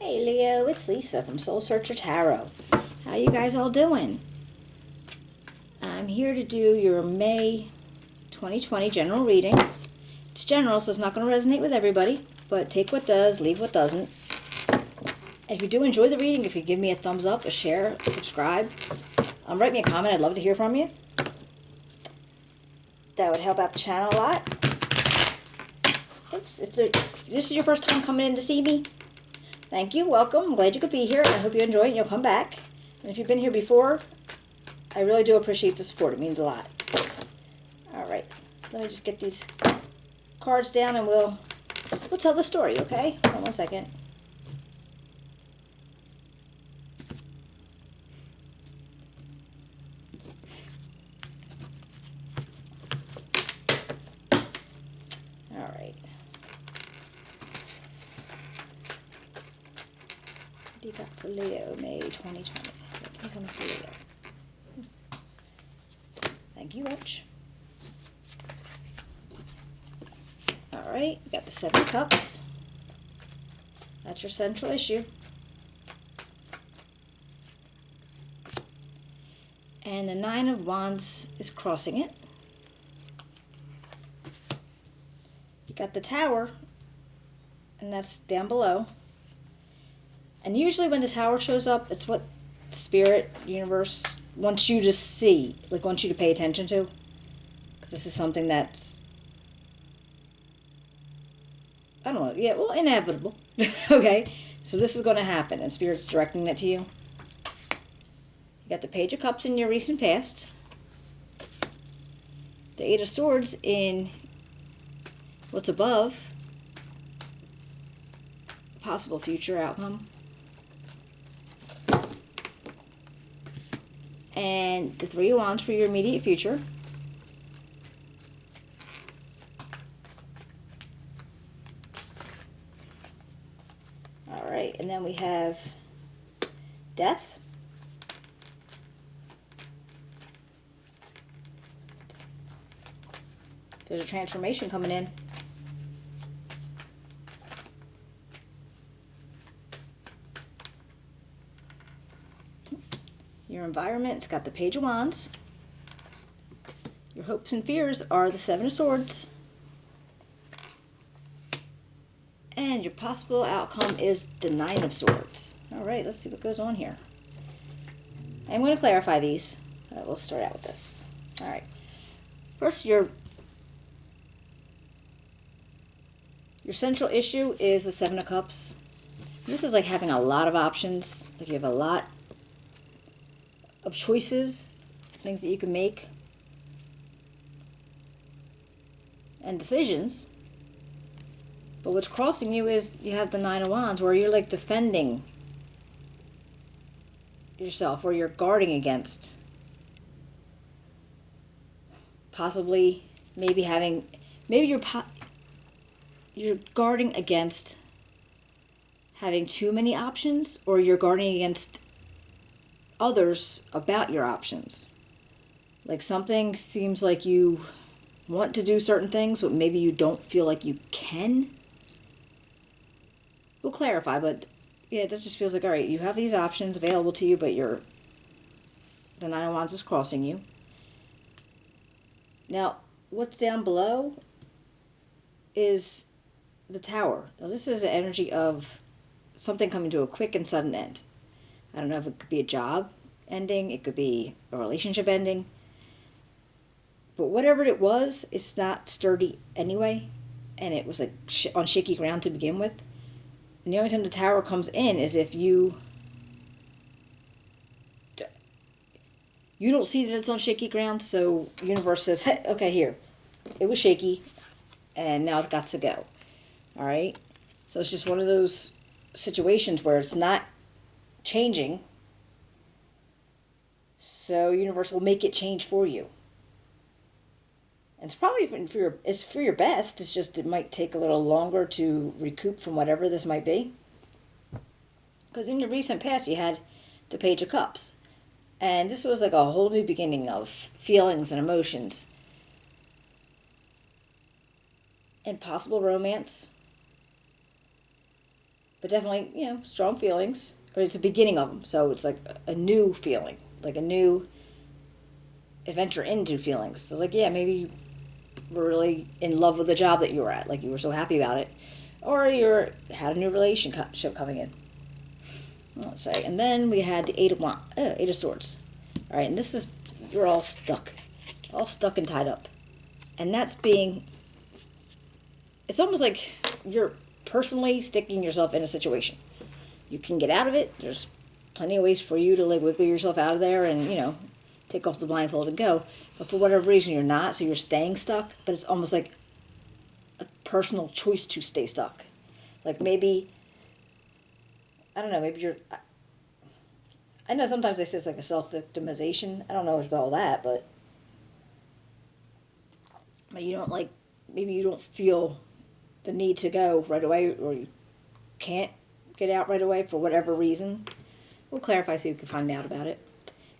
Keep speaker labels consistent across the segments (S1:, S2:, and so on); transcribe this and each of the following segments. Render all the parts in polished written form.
S1: Hey Leo, it's Lisa from Soul Searcher Tarot. How you guys all doing? I'm here to do your May 2020 general reading. It's general, so it's not going to resonate with everybody, but take what does, leave what doesn't. If you do enjoy the reading, if you give me a thumbs up, a share, a subscribe, write me a comment. I'd love to hear from you. That would help out the channel a lot. Oops, if this is your first time coming in to see me, thank you, welcome. I'm glad you could be here. I hope you enjoy it and you'll come back. And if you've been here before, I really do appreciate the support. It means a lot. Alright, so let me just get these cards down and we'll tell the story, okay? Hold on one second. Alright. What do you got for Leo, May 2020? What can come for Leo? Thank you, Rich. Alright, you got the 7 of Cups. That's your central issue. And the 9 of Wands is crossing it. You got the Tower, and that's down below. And usually when the Tower shows up, it's what Spirit, Universe wants you to see, like wants you to pay attention to. Because this is something that's, I don't know, yeah, well, inevitable. Okay, so this is going to happen, and Spirit's directing it to you. You got the Page of Cups in your recent past. The 8 of Swords in what's above. Possible future outcome. And the 3 of Wands for your immediate future. Alright, and then we have Death. There's a transformation coming in. Your environment, it's got the Page of Wands. Your hopes and fears are the 7 of Swords. And your possible outcome is the 9 of Swords. Alright, let's see what goes on here. I'm going to clarify these. We'll start out with this. Alright. First, your central issue is the 7 of Cups. This is like having a lot of options. Like you have a lot of choices, things that you can make, and decisions. But what's crossing you is you have the 9 of Wands, where you're like defending yourself, or you're guarding against possibly maybe you're guarding against having too many options, or you're guarding against others about your options. Like something seems like you want to do certain things, but maybe you don't feel like you can. We'll clarify, but yeah, this just feels like, all right, you have these options available to you, but the 9 of Wands is crossing you. Now, what's down below is the Tower. Now, this is the energy of something coming to a quick and sudden end. I don't know if it could be a job ending, it could be a relationship ending. But whatever it was, it's not sturdy anyway. And it was like on shaky ground to begin with. And the only time the Tower comes in is if you don't see that it's on shaky ground. So universe says, hey, okay, here. It was shaky, and now it's got to go. Alright? So it's just one of those situations where it's not changing, so universe will make it change for you. And it's probably for your best. It's just it might take a little longer to recoup from whatever this might be. Because in your recent past you had the Page of Cups, and this was like a whole new beginning of feelings and emotions and possible romance. but definitely, strong feelings. Or it's a beginning of them, so it's like a new feeling, like a new adventure into feelings. So like, yeah, maybe you were really in love with the job that you were at, like you were so happy about it, or you had a new relationship coming in. Let's say, and then we had the Eight of Swords. All right, and this is, you're all stuck and tied up, and it's almost like you're personally sticking yourself in a situation. You can get out of it. There's plenty of ways for you to like wiggle yourself out of there and, take off the blindfold and go. But for whatever reason, you're not, so you're staying stuck. But it's almost like a personal choice to stay stuck. Like maybe, I don't know, I know sometimes they say it's like a self-victimization. I don't know about all that, but you don't maybe you don't feel the need to go right away, or you can't get out right away for whatever reason. We'll clarify so you can find out about it.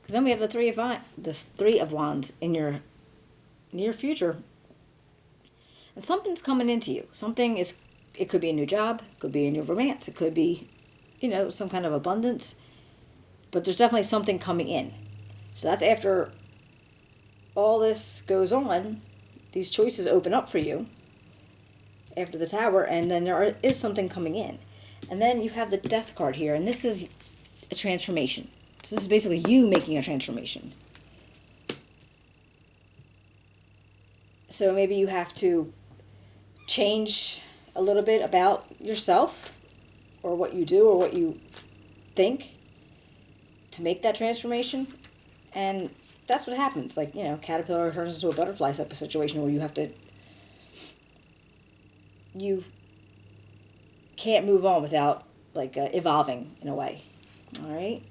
S1: Because then we have the Three of Wands in your near future. And something's coming into you. It could be a new job, it could be a new romance, it could be, some kind of abundance. But there's definitely something coming in. So that's after all this goes on, these choices open up for you after the Tower, and then is something coming in. And then you have the Death card here, and this is a transformation. So this is basically you making a transformation. So maybe you have to change a little bit about yourself, or what you do, or what you think, to make that transformation. And that's what happens. Like, caterpillar turns into a butterfly type of situation where you can't move on without evolving in a way. All right.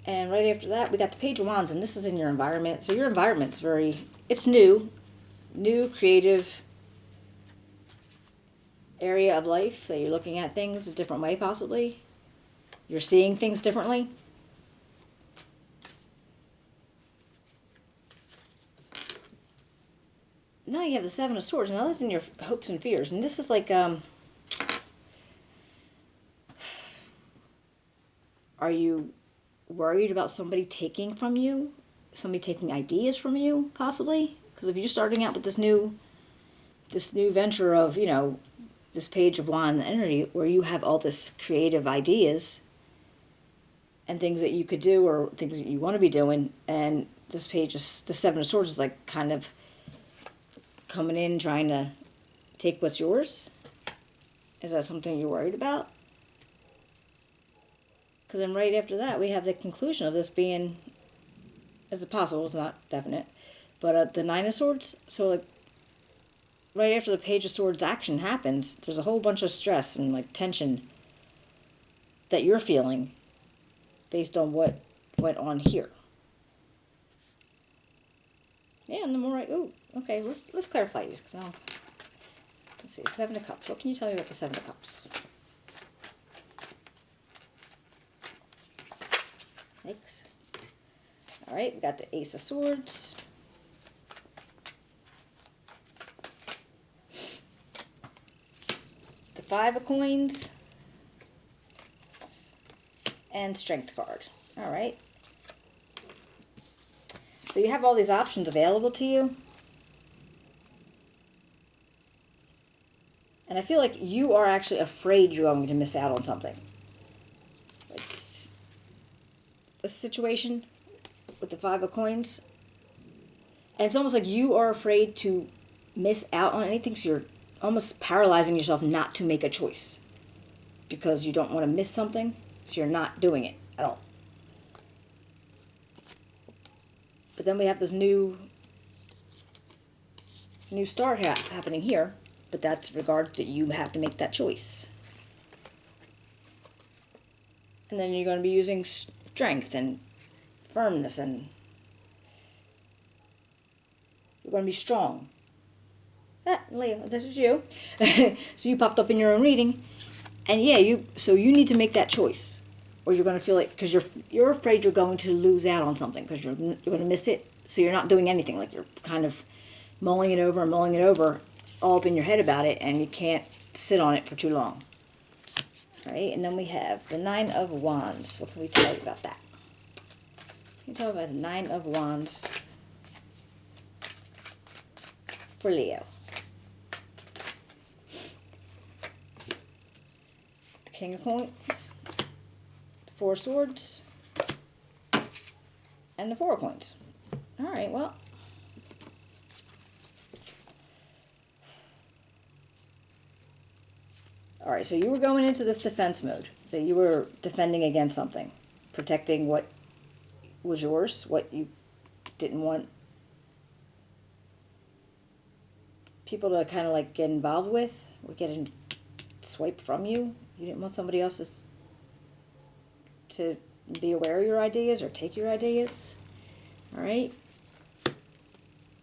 S1: And right after that, we got the Page of Wands, and this is in your environment. So your environment's it's new, creative area of life that you're looking at things a different way, possibly. You're seeing things differently. Now you have the Seven of Swords. Now that's in your hopes and fears. And this is like, are you worried about somebody taking from you? Somebody taking ideas from you, possibly? Because if you're starting out with this new venture of, this Page of Wands energy, where you have all this creative ideas and things that you could do, or things that you want to be doing, and this page is, the Seven of Swords is like kind of coming in, trying to take what's yours. Is that something you're worried about? Because then right after that, we have the conclusion of this being, as possible, it's not definite, but the Nine of Swords. So like right after the Page of Swords action happens, there's a whole bunch of stress and tension that you're feeling based on what went on here. Yeah, and the more okay, let's clarify these, because now, let's see, Seven of Cups. What can you tell me about the Seven of Cups? Thanks. All right, we got the Ace of Swords. The Five of Coins. And Strength card. All right. So you have all these options available to you. And I feel like you are actually afraid you're going to miss out on something. It's a situation with the Five of Coins. And it's almost like you are afraid to miss out on anything, so you're almost paralyzing yourself not to make a choice. Because you don't want to miss something, so you're not doing it at all. But then we have this new start happening here, but that's regards to you have to make that choice. And then you're going to be using strength and firmness, and you're going to be strong. Leo, this is you. So you popped up in your own reading, and yeah, you need to make that choice. Or you're going to feel like, because you're afraid you're going to lose out on something, because you're going to miss it, so you're not doing anything. Like you're kind of mulling it over, all up in your head about it, and you can't sit on it for too long. Right, and then we have the Nine of Wands. What can we tell you about that? Can you tell me about the Nine of Wands for Leo? The King of Coins, the Four of Swords, and the Four of Coins. All right, well. All right, so you were going into this defense mode, that you were defending against something, protecting what was yours, what you didn't want people to kind of like get involved with or get swiped from you. You didn't want somebody else to be aware of your ideas or take your ideas. All right.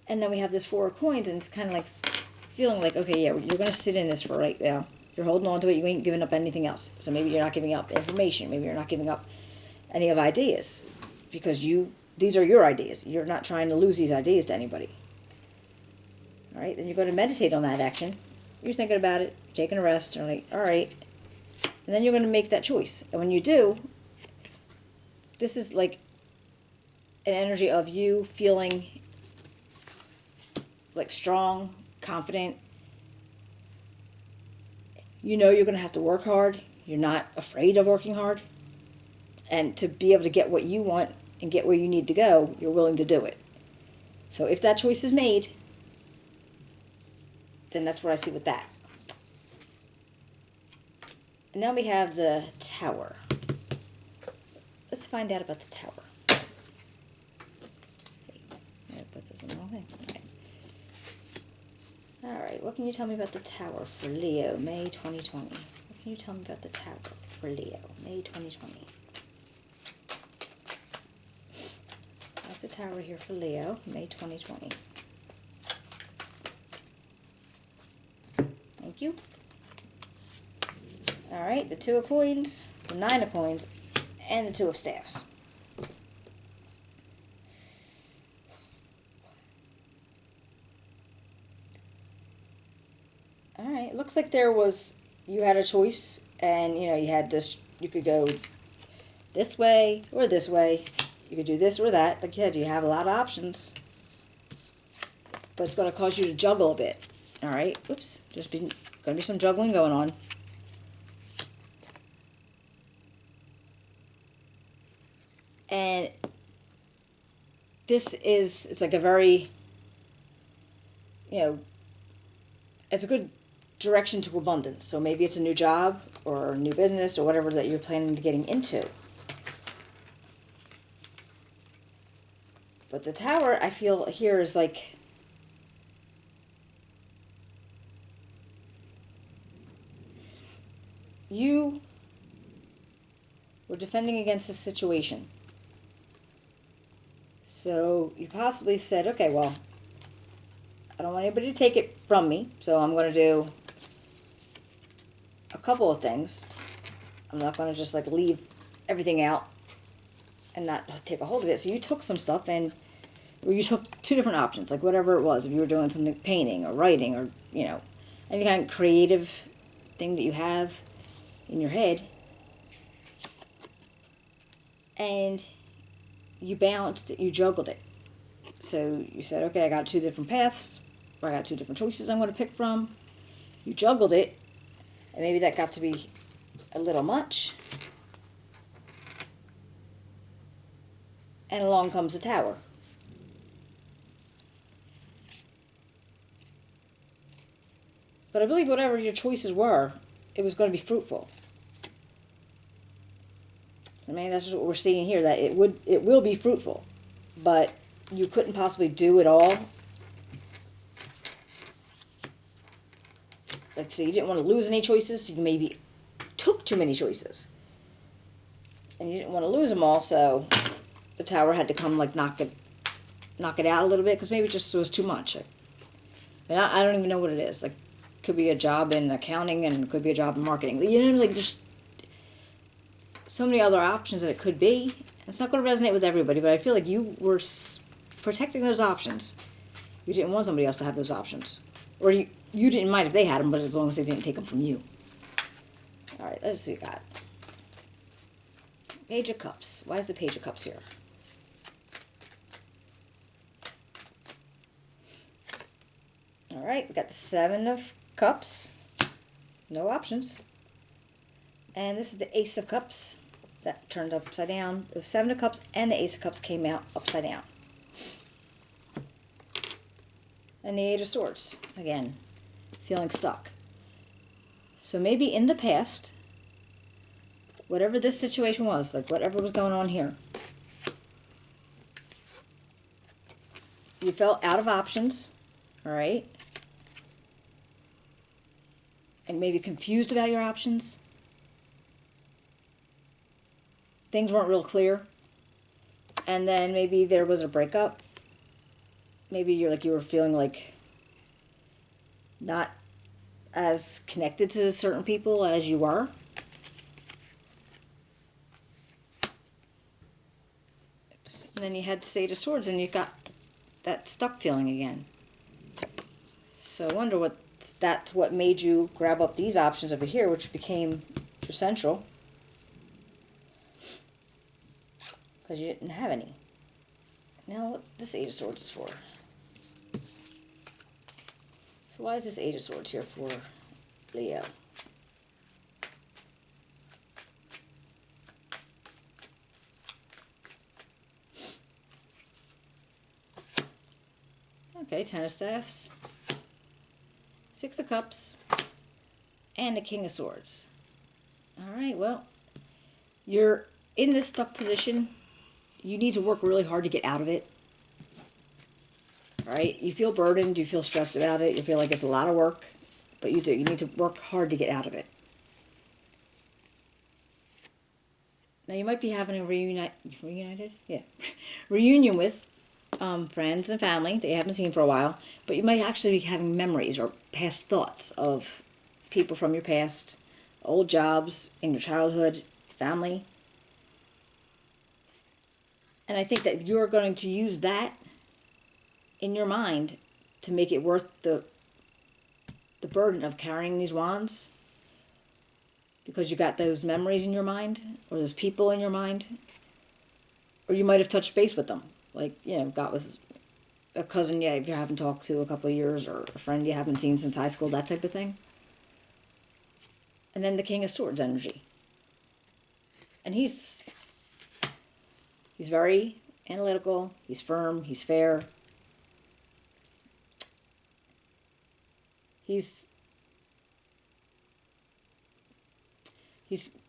S1: And then we have this Four of Coins, and it's kind of like feeling like, okay, yeah, you're going to sit in this for right now. You're holding on to it. You ain't giving up anything else. So maybe you're not giving up information. Maybe you're not giving up any of ideas because these are your ideas. You're not trying to lose these ideas to anybody. All right. Then you're going to meditate on that action. You're thinking about it, taking a rest, and like, all right. And then you're going to make that choice. And when you do, this is like an energy of you feeling like strong, confident. You know you're going to have to work hard. You're not afraid of working hard. And to be able to get what you want and get where you need to go, you're willing to do it. So if that choice is made, then that's what I see with that. And now we have the Tower. Let's find out about the Tower. Okay. I put this in the wrong thing. All right, what can you tell me about the Tower for Leo, May 2020? What can you tell me about the Tower for Leo, May 2020? That's the Tower here for Leo, May 2020. Thank you. All right, the Two of Coins, the Nine of Coins, and the Two of Staffs. All right, it looks like you had a choice, and you had this, you could go this way or this way. You could do this or that. Like you said, you have a lot of options, but it's going to cause you to juggle a bit. All right, oops, there's going to be some juggling going on. And it's like a very, it's a good direction to abundance. So maybe it's a new job or a new business or whatever that you're planning to getting into. But the Tower, I feel here is like, you were defending against a situation. So you possibly said, okay, well, I don't want anybody to take it from me, so I'm going to do a couple of things. I'm not going to just like leave everything out and not take a hold of it. So you took some stuff and you took two different options, like whatever it was. If you were doing something, painting or writing or, any kind of creative thing that you have in your head. And you balanced it, you juggled it. So you said, okay, I got two different paths, or I got two different choices I'm going to pick from. You juggled it, and maybe that got to be a little much. And along comes the Tower. But I believe whatever your choices were, it was going to be fruitful. So maybe that's just what we're seeing here, that it will be fruitful. But you couldn't possibly do it all. Like, so you didn't want to lose any choices, so you maybe took too many choices. And you didn't want to lose them all, so the Tower had to come, like, knock it out a little bit, because maybe it just was too much. And I don't even know what it is. Like, could be a job in accounting, and it could be a job in marketing. Like, there's so many other options that it could be. It's not going to resonate with everybody, but I feel like you were protecting those options. You didn't want somebody else to have those options. Or you didn't mind if they had them, but as long as they didn't take them from you. All right, let's see what we got. Page of Cups. Why is the Page of Cups here? All right, we got the Seven of Cups. No options. And this is the Ace of Cups that turned upside down. The Seven of Cups and the Ace of Cups came out upside down. And the Eight of Swords. Again, feeling stuck. So maybe in the past, whatever this situation was, like whatever was going on here, you felt out of options, all right? And maybe confused about your options. Things weren't real clear. And then maybe there was a breakup. Maybe you were feeling like not as connected to certain people as you were. Oops. And then you had the Eight of Swords and you got that stuck feeling again. So I wonder that's what made you grab up these options over here, which became your central. Because you didn't have any. Now what's this Eight of Swords for? So why is this Eight of Swords here for Leo? Okay, Ten of Staffs, Six of Cups, and the King of Swords. All right, well, you're in this stuck position. You need to work really hard to get out of it. All right, you feel burdened, you feel stressed about it, you feel like it's a lot of work, but you do. You need to work hard to get out of it. Now you might be having a reunion with friends and family that you haven't seen for a while, but you might actually be having memories or past thoughts of people from your past, old jobs, in your childhood, family. And I think that you're going to use that in your mind to make it worth the burden of carrying these wands, because you got those memories in your mind or those people in your mind, or you might have touched base with them, like, got with a cousin if you haven't talked to a couple of years, or a friend you haven't seen since high school, that type of thing. And then the King of Swords energy, and he's very analytical, he's firm, he's fair. He's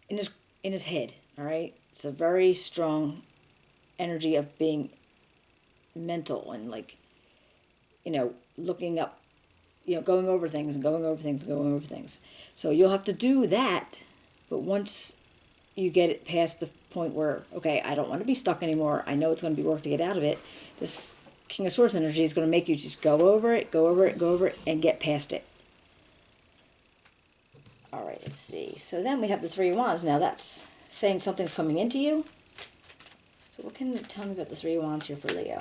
S1: in his head, all right? It's a very strong energy of being mental and looking up, going over things and going over things and going over things. So you'll have to do that, but once you get it past the point where, okay, I don't want to be stuck anymore, I know it's going to be work to get out of it, this King of Swords energy is going to make you just go over it, and get past it. All right, let's see. So then we have the Three of Wands. Now that's saying something's coming into you. So what can you tell me about the Three of Wands here for Leo?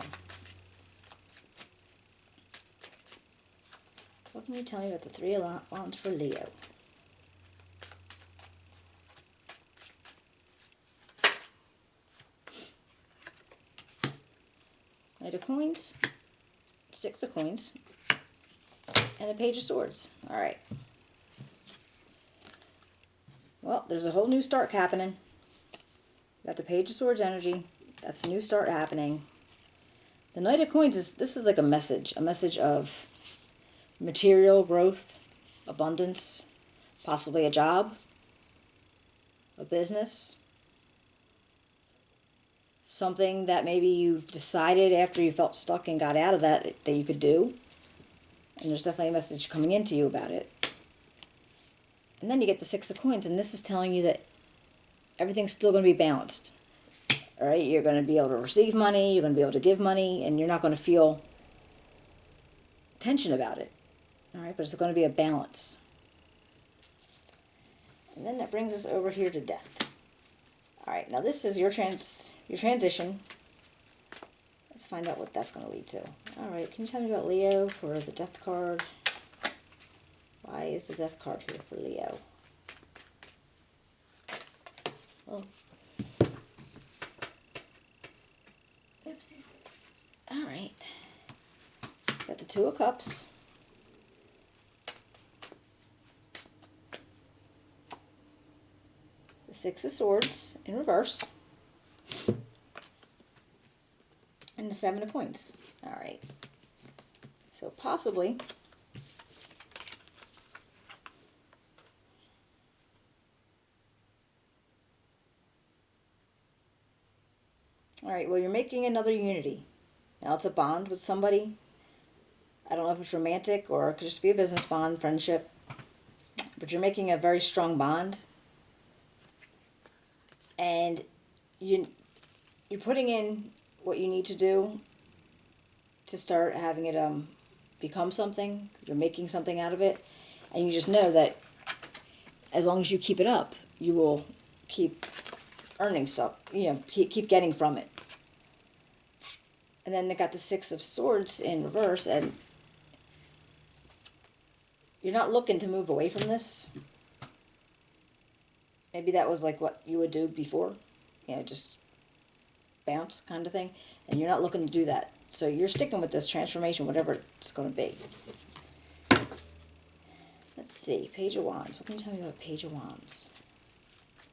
S1: What can you tell me about the Three of Wands for Leo? Knight of Coins, Six of Coins, and the Page of Swords. All right. Well, there's a whole new start happening. Got the Page of Swords energy. That's a new start happening. The Knight of Coins this is like a message of material growth, abundance, possibly a job, a business, something that maybe you've decided after you felt stuck and got out of that you could do. And there's definitely a message coming into you about it. And then you get the Six of Coins, and this is telling you that everything's still going to be balanced. All right, you're going to be able to receive money, you're going to be able to give money, and you're not going to feel tension about it. All right, but it's going to be a balance. And then that brings us over here to Death. All right, now this is your transition. Let's find out what that's going to lead to. All right, can you tell me about Leo for the Death card? Why is the Death card here for Leo? Oh. Oopsie. All right. Got the Two of Cups. The Six of Swords in reverse. And the Seven of Coins. All right. So possibly all right, well, you're making another unity. Now it's a bond with somebody. I don't know if it's romantic or it could just be a business bond, friendship. But you're making a very strong bond. And you're putting in what you need to do to start having it become something. You're making something out of it. And you just know that as long as you keep it up, you will keep earning stuff, keep getting from it. And then they got the Six of Swords in reverse, and you're not looking to move away from this. Maybe that was like what you would do before, just bounce kind of thing. And you're not looking to do that. So you're sticking with this transformation, whatever it's going to be. Let's see, Page of Wands. What can you tell me about Page of Wands?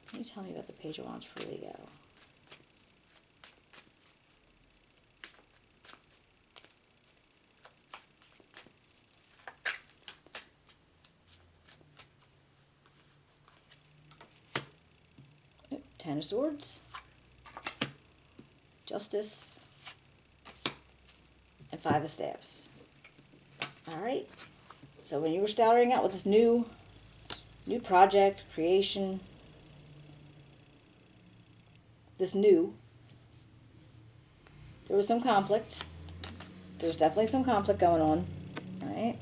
S1: What can you tell me about the Page of Wands for Leo? Ten of Swords, Justice, and Five of Staves. All right. So when you were starting out with this new project, creation, there was some conflict. There was definitely some conflict going on. All right.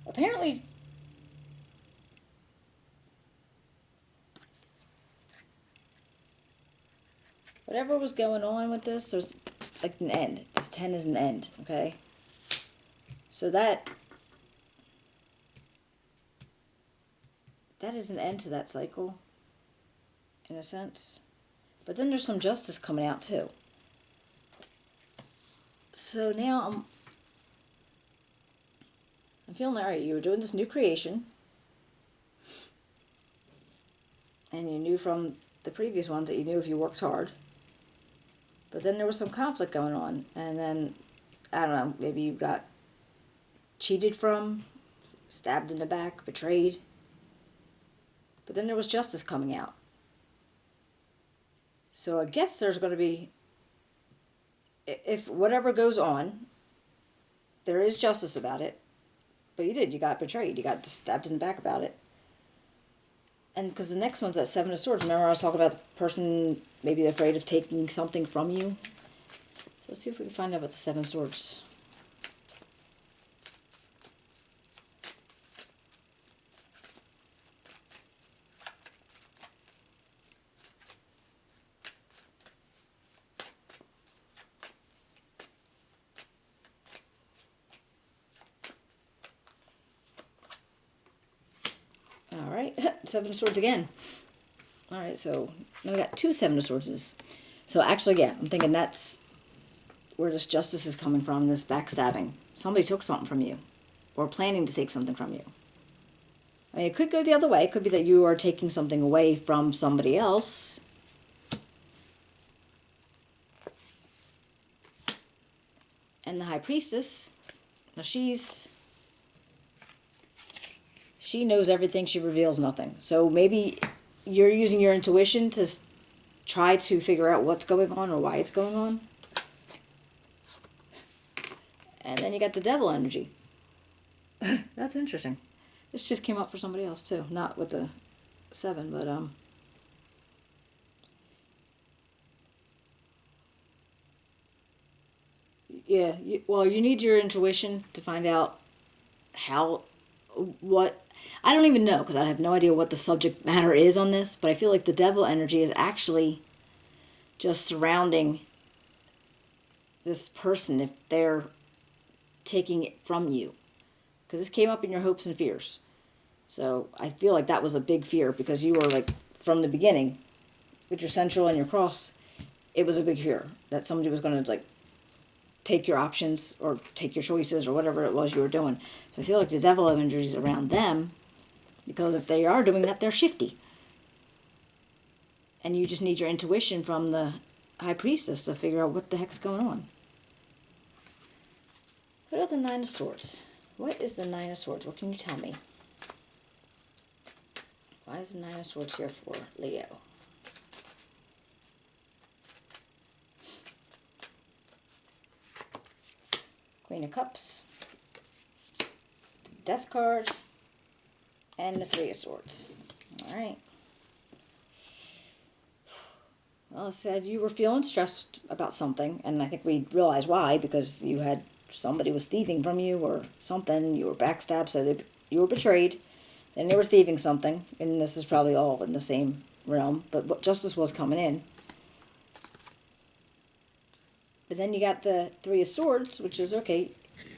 S1: Apparently, whatever was going on with this, there's like an end. This 10 is an end, okay? So that is an end to that cycle, in a sense. But then there's some justice coming out too. So now I'm feeling all right. You were doing this new creation, and you knew from the previous ones that you knew if you worked hard. But then there was some conflict going on, and then, I don't know, maybe you got cheated from, stabbed in the back, betrayed. But then there was justice coming out. So I guess there's going to be, if whatever goes on, there is justice about it. But you got betrayed, you got stabbed in the back about it. And because the next one's that Seven of Swords. Remember I was talking about the person maybe afraid of taking something from you? So let's see if we can find out about the Seven of Swords. All right, Seven of Swords again. All right, so now we got two Seven of Swords. So actually, yeah, I'm thinking that's where this justice is coming from, this backstabbing. Somebody took something from you, or planning to take something from you. I mean, it could go the other way. It could be that you are taking something away from somebody else. And the High Priestess, now she knows everything, she reveals nothing. So maybe you're using your intuition to try to figure out what's going on or why it's going on. And then you got the Devil energy. That's interesting. This just came up for somebody else too. Not with the 7, but yeah, you need your intuition to find out what, I don't even know, because I have no idea what the subject matter is on this, but I feel like the Devil energy is actually just surrounding this person if they're taking it from you. Because this came up in your hopes and fears. So I feel like that was a big fear because you were like, from the beginning, with your central and your cross, it was a big fear that somebody was going to like take your options or take your choices or whatever it was you were doing. So I feel like the devil energy is around them because if they are doing that, they're shifty. And you just need your intuition from the high priestess to figure out what the heck's going on. What are the Nine of Swords? What is the Nine of Swords? What can you tell me? Why is the Nine of Swords here for Leo? Queen of Cups, the Death card, and the Three of Swords. All right. Well, it said you were feeling stressed about something, and I think we realized why, because you had somebody was thieving from you or something. You were backstabbed, so you were betrayed. Then they were thieving something, and this is probably all in the same realm, but what justice was coming in. But then you got the Three of Swords, which is okay.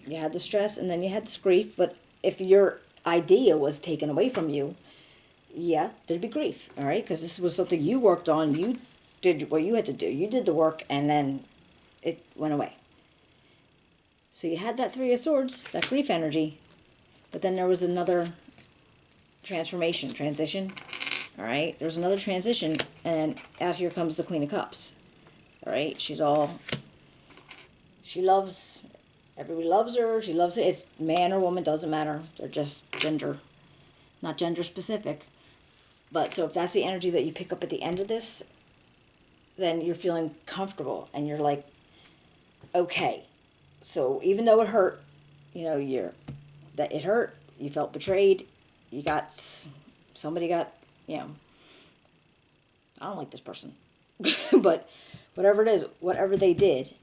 S1: You had the stress, and then you had this grief, but if your idea was taken away from you, yeah, there'd be grief, all right? Because this was something you worked on. You did what you had to do. You did the work, and then it went away. So you had that Three of Swords, that grief energy, but then there was another transformation, transition, all right? There's another transition, and out here comes the Queen of Cups, all right? She loves, everybody loves her, she loves it. It's man or woman, doesn't matter. They're just gender, not gender specific. But so if that's the energy that you pick up at the end of this, then you're feeling comfortable, and you're like, okay. So even though it hurt, it hurt, you felt betrayed, somebody got, I don't like this person. But whatever it is, whatever they did,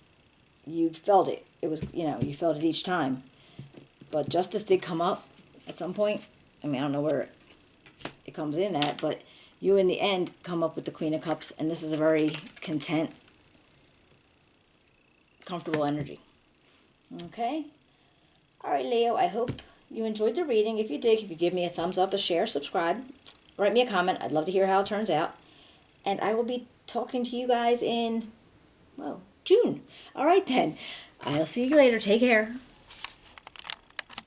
S1: you felt it. It was, you felt it each time. But justice did come up at some point. I mean, I don't know where it comes in at, but you in the end come up with the Queen of Cups, and this is a very content, comfortable energy. Okay? All right, Leo, I hope you enjoyed the reading. If you did, if you give me a thumbs up, a share, subscribe, write me a comment. I'd love to hear how it turns out. And I will be talking to you guys in, June. All right, then. I'll see you later. Take care.